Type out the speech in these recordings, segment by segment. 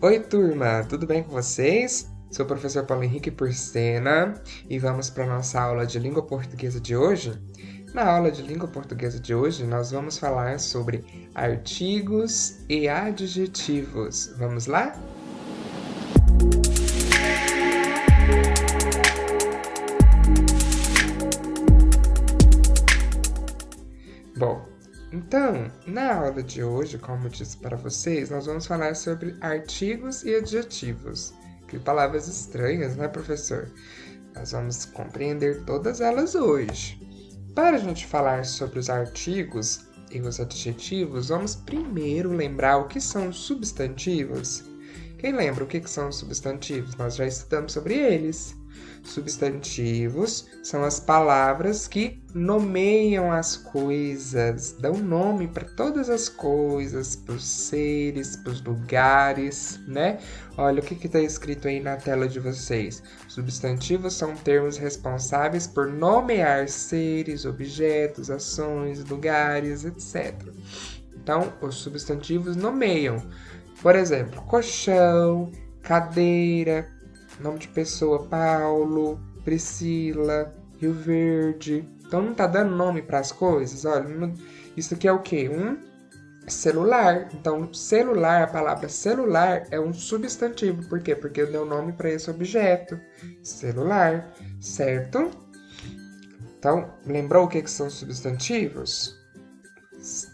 Oi, turma, tudo bem com vocês? Sou o professor Paulo Henrique Porcena e vamos para a nossa aula de língua portuguesa de hoje. Na aula de língua portuguesa de hoje, nós vamos falar sobre artigos e adjetivos. Vamos lá? Bom, então, na aula de hoje, como eu disse para vocês, nós vamos falar sobre artigos e adjetivos. Que palavras estranhas, né, professor? Nós vamos compreender todas elas hoje. Para a gente falar sobre os artigos e os adjetivos, vamos primeiro lembrar o que são os substantivos. Quem lembra o que são os substantivos? Nós já estudamos sobre eles. Substantivos são as palavras que nomeiam as coisas, dão nome para todas as coisas, para os seres, para os lugares, né? Olha o que está escrito aí na tela de vocês. Substantivos são termos responsáveis por nomear seres, objetos, ações, lugares, etc. Então, os substantivos nomeiam. Por exemplo, colchão, cadeira, nome de pessoa, Paulo, Priscila, Rio Verde. Então não tá dando nome para as coisas. Olha, isso aqui é o quê? Um celular. Então, celular, a palavra celular é um substantivo. Por quê? Porque eu dei o nome para esse objeto. Celular, certo? Então, lembrou o que são substantivos?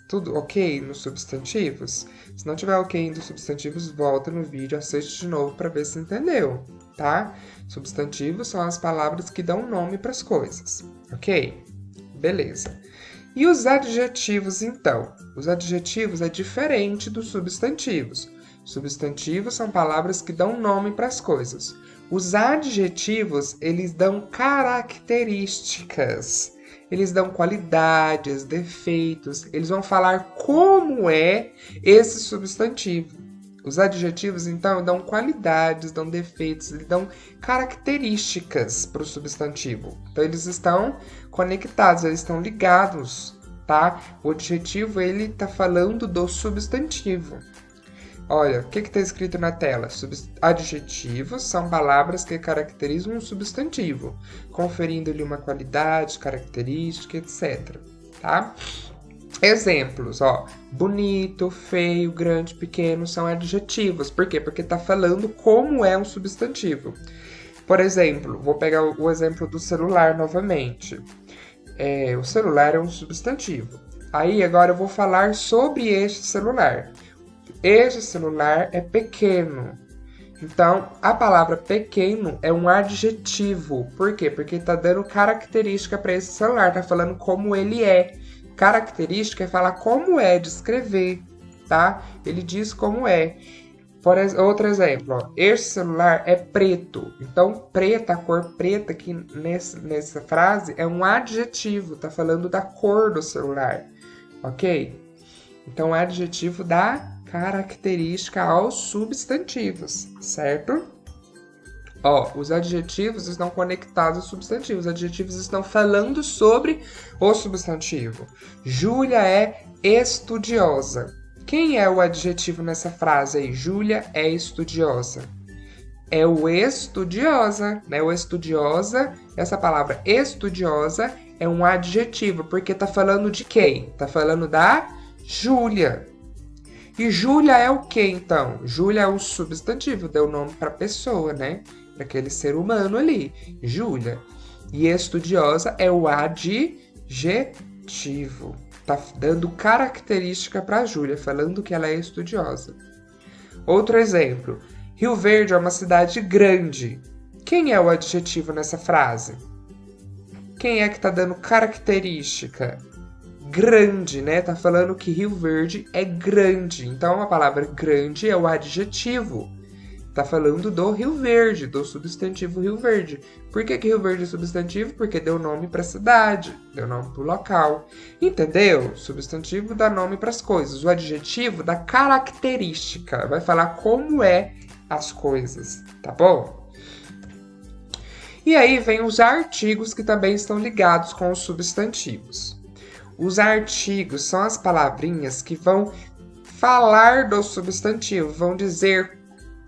Tudo ok nos substantivos? Se não tiver ok nos substantivos, volta no vídeo, assiste de novo para ver se entendeu, tá? Substantivos são as palavras que dão nome para as coisas, ok? Beleza. E os adjetivos, então? Os adjetivos é diferente dos substantivos. Substantivos são palavras que dão nome para as coisas. Os adjetivos, eles dão características. Eles dão qualidades, defeitos, eles vão falar como é esse substantivo. Os adjetivos, então, dão qualidades, dão defeitos, eles dão características para o substantivo. Então, eles estão conectados, eles estão ligados, tá? O adjetivo, ele está falando do substantivo. Olha, o que está escrito na tela? Adjetivos são palavras que caracterizam um substantivo, conferindo-lhe uma qualidade, característica, etc. Tá? Exemplos, ó. Bonito, feio, grande, pequeno são adjetivos. Por quê? Porque está falando como é um substantivo. Por exemplo, vou pegar o exemplo do celular novamente. O celular é um substantivo. Aí, agora eu vou falar sobre este celular. Este celular é pequeno. Então, a palavra pequeno é um adjetivo. Por quê? Porque está dando característica para esse celular. Está falando como ele é. Característica é falar como é, descrever, tá? Ele diz como é. Outro exemplo, ó. Este celular é preto. Então, preta, a cor preta aqui nessa frase é um adjetivo. Está falando da cor do celular, ok? Então, é adjetivo dá característica aos substantivos, certo? Ó, os adjetivos estão conectados aos substantivos. Os adjetivos estão falando sobre o substantivo. Júlia é estudiosa. Quem é o adjetivo nessa frase aí? Júlia é estudiosa. É o estudiosa, né? O estudiosa, essa palavra estudiosa é um adjetivo, porque tá falando de quem? Tá falando da Júlia. E Júlia é o que, então? Júlia é o substantivo, deu nome para a pessoa, né? Para aquele ser humano ali, Júlia. E estudiosa é o adjetivo. Tá dando característica para Júlia, falando que ela é estudiosa. Outro exemplo. Rio Verde é uma cidade grande. Quem é o adjetivo nessa frase? Quem é que tá dando característica? Grande, né? Tá falando que Rio Verde é grande. Então, a palavra grande é o adjetivo. Tá falando do Rio Verde, do substantivo Rio Verde. Por que Rio Verde é substantivo? Porque deu nome para a cidade, deu nome para o local. Entendeu? Substantivo dá nome para as coisas. O adjetivo dá característica. Vai falar como é as coisas, tá bom? E aí vem os artigos que também estão ligados com os substantivos. Os artigos são as palavrinhas que vão falar do substantivo, vão dizer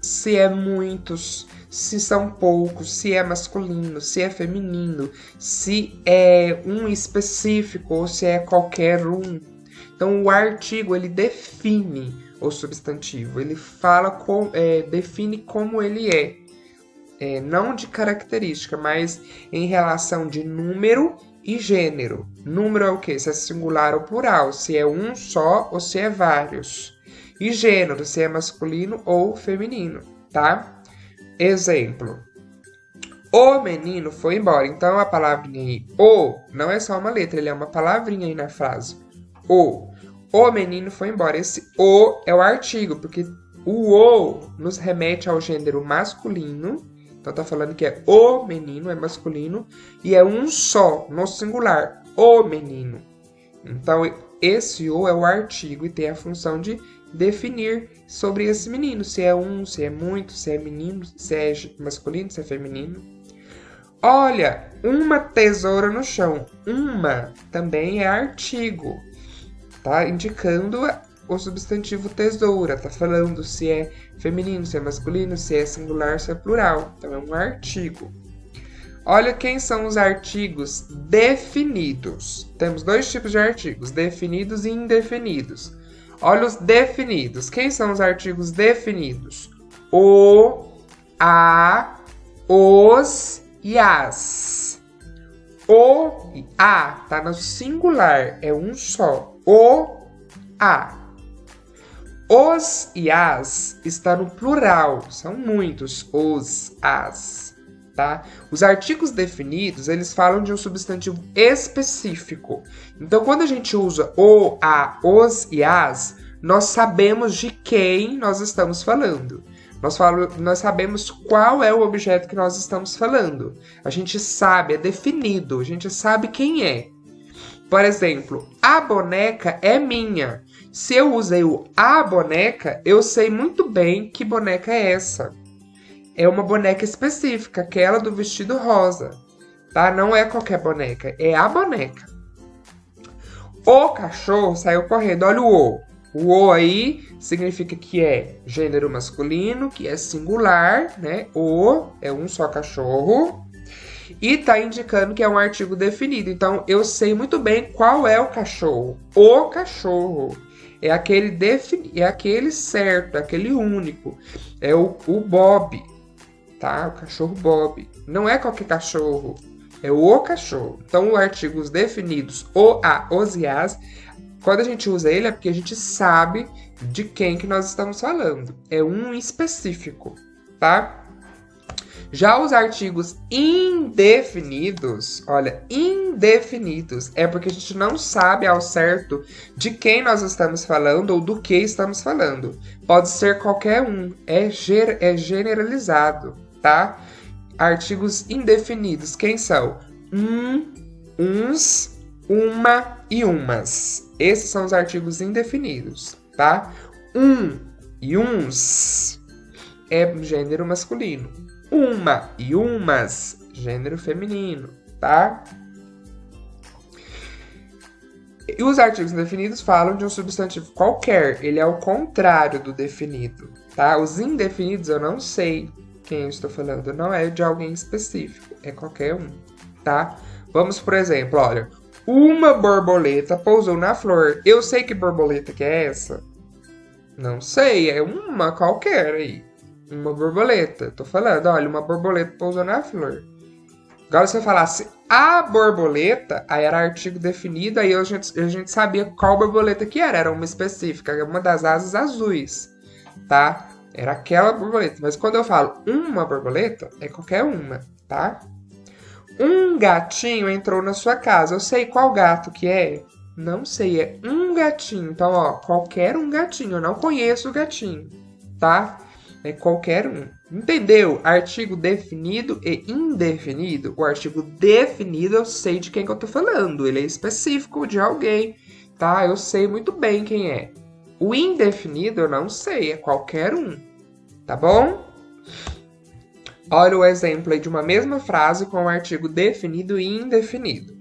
se é muitos, se são poucos, se é masculino, se é feminino, se é um específico ou se é qualquer um. Então, o artigo, ele define o substantivo, ele fala define como ele é, não de característica, mas em relação de número e gênero. Número é o quê? Se é singular ou plural, se é um só ou se é vários. E gênero, se é masculino ou feminino, tá? Exemplo. O menino foi embora. Então, a palavrinha aí, o, não é só uma letra, ele é uma palavrinha aí na frase. O menino foi embora. Esse o é o artigo, porque o nos remete ao gênero masculino. Então, tá falando que é o menino, é masculino. E é um só, no singular, o menino. Então, esse o é o artigo e tem a função de definir sobre esse menino. Se é um, se é muito, se é menino, se é masculino, se é feminino. Olha, uma tesoura no chão. Uma também é artigo. Tá indicando o substantivo tesoura. Tá falando se é feminino, se é masculino, se é singular, se é plural. Então é um artigo. Olha quem são os artigos definidos. Temos dois tipos de artigos, definidos e indefinidos. Olha os definidos. Quem são os artigos definidos? O, a, os e as. O e a tá no singular, é um só. O, a. Os e as está no plural, são muitos. Os, as. Tá? Os artigos definidos, eles falam de um substantivo específico. Então, quando a gente usa o, a, os e as, nós sabemos de quem nós estamos falando. Nós sabemos qual é o objeto que nós estamos falando. A gente sabe, é definido, a gente sabe quem é. Por exemplo, a boneca é minha. Se eu usei o a boneca, eu sei muito bem que boneca é essa. É uma boneca específica, aquela do vestido rosa, tá? Não é qualquer boneca, é a boneca. O cachorro saiu correndo, olha o O. O O aí significa que é gênero masculino, que é singular, né? O é um só cachorro. E tá indicando que é um artigo definido. Então, eu sei muito bem qual é o cachorro. O cachorro. É aquele certo, é aquele único. É o Bob. Tá? O cachorro Bob. Não é qualquer cachorro, é o cachorro. Então, os artigos definidos, o, a, os e as, quando a gente usa ele é porque a gente sabe de quem que nós estamos falando. É um específico, tá? Já os artigos indefinidos, olha, indefinidos é porque a gente não sabe ao certo de quem nós estamos falando ou do que estamos falando. Pode ser qualquer um, é generalizado, tá? Artigos indefinidos, quem são? Uns, uma e umas. Esses são os artigos indefinidos, tá? E uns é gênero masculino. Uma e umas, gênero feminino, tá? E os artigos indefinidos falam de um substantivo qualquer, ele é o contrário do definido, tá? Os indefinidos eu não sei quem eu estou falando, não é de alguém específico, é qualquer um, tá? Vamos, por exemplo, olha, uma borboleta pousou na flor. Eu sei que borboleta que é essa? Não sei, é uma qualquer aí. Uma borboleta. Tô falando, olha, uma borboleta pousou na flor. Agora, se eu falasse a borboleta, aí era artigo definido, aí a gente sabia qual borboleta que era. Era uma específica, uma das asas azuis, tá? Era aquela borboleta. Mas quando eu falo uma borboleta, é qualquer uma, tá? Um gatinho entrou na sua casa. Eu sei qual gato que é? Não sei, é um gatinho. Então, ó, qualquer um gatinho. Eu não conheço o gatinho, tá? É qualquer um. Entendeu? Artigo definido e indefinido. O artigo definido eu sei de quem que eu tô falando. Ele é específico de alguém, tá? Eu sei muito bem quem é. O indefinido eu não sei, é qualquer um. Tá bom? Olha o exemplo aí de uma mesma frase com o artigo definido e indefinido.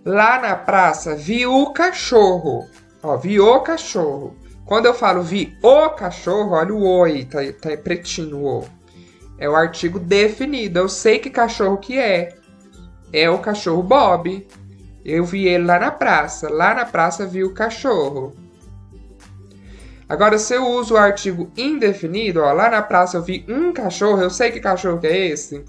Lá na praça, vi o cachorro. Ó, vi o cachorro. Quando eu falo vi o cachorro, olha o o aí, tá pretinho o o. É o artigo definido. Eu sei que cachorro que é. É o cachorro Bob. Eu vi ele lá na praça. Lá na praça vi o cachorro. Agora, se eu uso o artigo indefinido, ó, lá na praça eu vi um cachorro, eu sei que cachorro que é esse?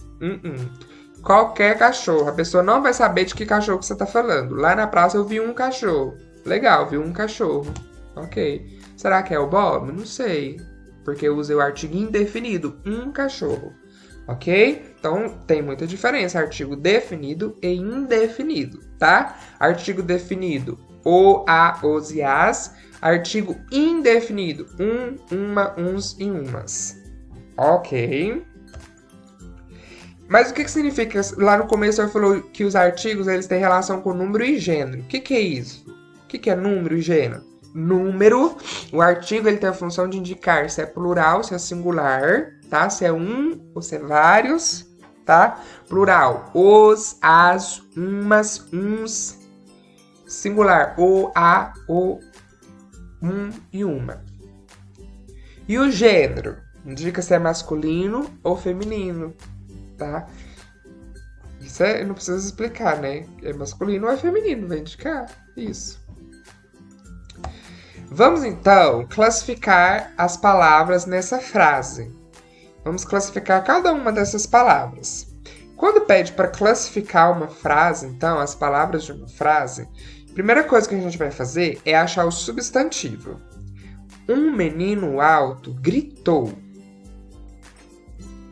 Qualquer cachorro. A pessoa não vai saber de que cachorro que você tá falando. Lá na praça eu vi um cachorro. Legal, vi um cachorro. Ok. Será que é o Bob? Não sei. Porque eu usei o artigo indefinido. Um cachorro. Ok? Então, tem muita diferença. Artigo definido e indefinido, tá? Artigo definido, o, a, os e as. Artigo indefinido, uma, uns e umas. Ok? Mas o que significa? Lá no começo eu falou que os artigos eles têm relação com número e gênero. O que é isso? O que é número e gênero? Número, o artigo ele tem a função de indicar se é plural, se é singular, tá? Se é um ou se é vários, tá? Plural, os, as, umas, uns. Singular, o, a, o, um e uma. E o gênero indica se é masculino ou feminino, tá? Isso não precisa explicar, né? É masculino ou é feminino, vai indicar isso. Vamos então classificar as palavras nessa frase. Vamos classificar cada uma dessas palavras. Quando pede para classificar uma frase, então, as palavras de uma frase, a primeira coisa que a gente vai fazer é achar o substantivo. Um menino alto gritou.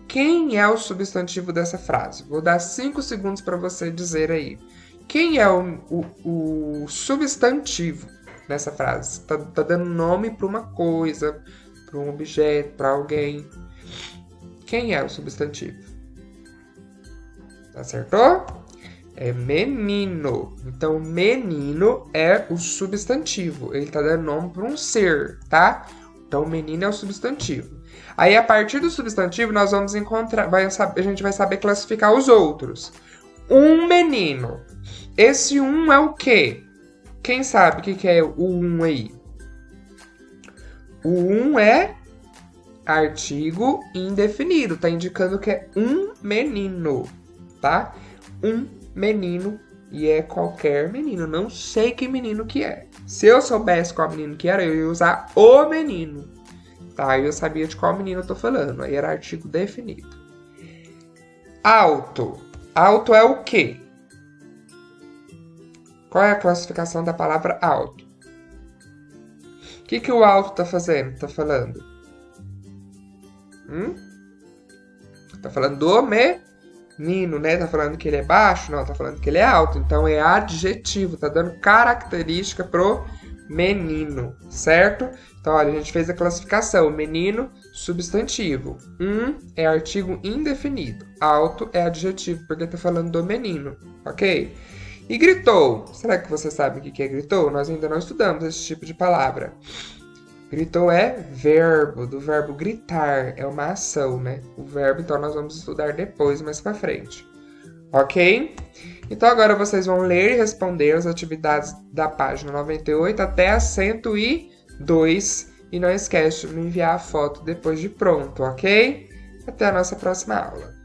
Quem é o substantivo dessa frase? Vou dar 5 segundos para você dizer aí. Quem é o substantivo nessa frase? Tá dando nome para uma coisa, para um objeto, para alguém. Quem é o substantivo? Acertou? É menino. Então, menino é o substantivo. Ele tá dando nome para um ser, tá? Então, menino é o substantivo. Aí, a partir do substantivo, nós vamos encontrar... a gente vai saber classificar os outros. Um menino. Esse um é o quê? Quem sabe o que é o um aí? O um é artigo indefinido. Tá indicando que é um menino, tá? Um menino e é qualquer menino. Não sei que menino que é. Se eu soubesse qual menino que era, eu ia usar o menino. Tá? Eu sabia de qual menino eu tô falando. Aí era artigo definido. Alto. Alto é o quê? Qual é a classificação da palavra alto? O que o alto tá fazendo? Tá falando? Tá falando do menino, né? Tá falando que ele é baixo? Não, tá falando que ele é alto. Então é adjetivo, tá dando característica pro menino, certo? Então, olha, a gente fez a classificação. Menino, substantivo. É artigo indefinido. Alto é adjetivo, porque tá falando do menino, ok? E gritou. Será que você sabe o que é gritou? Nós ainda não estudamos esse tipo de palavra. Gritou é verbo, do verbo gritar. É uma ação, né? O verbo, então, nós vamos estudar depois, mais pra frente. Ok? Então, agora vocês vão ler e responder as atividades da página 98 até a 102. E não esquece de me enviar a foto depois de pronto, ok? Até a nossa próxima aula.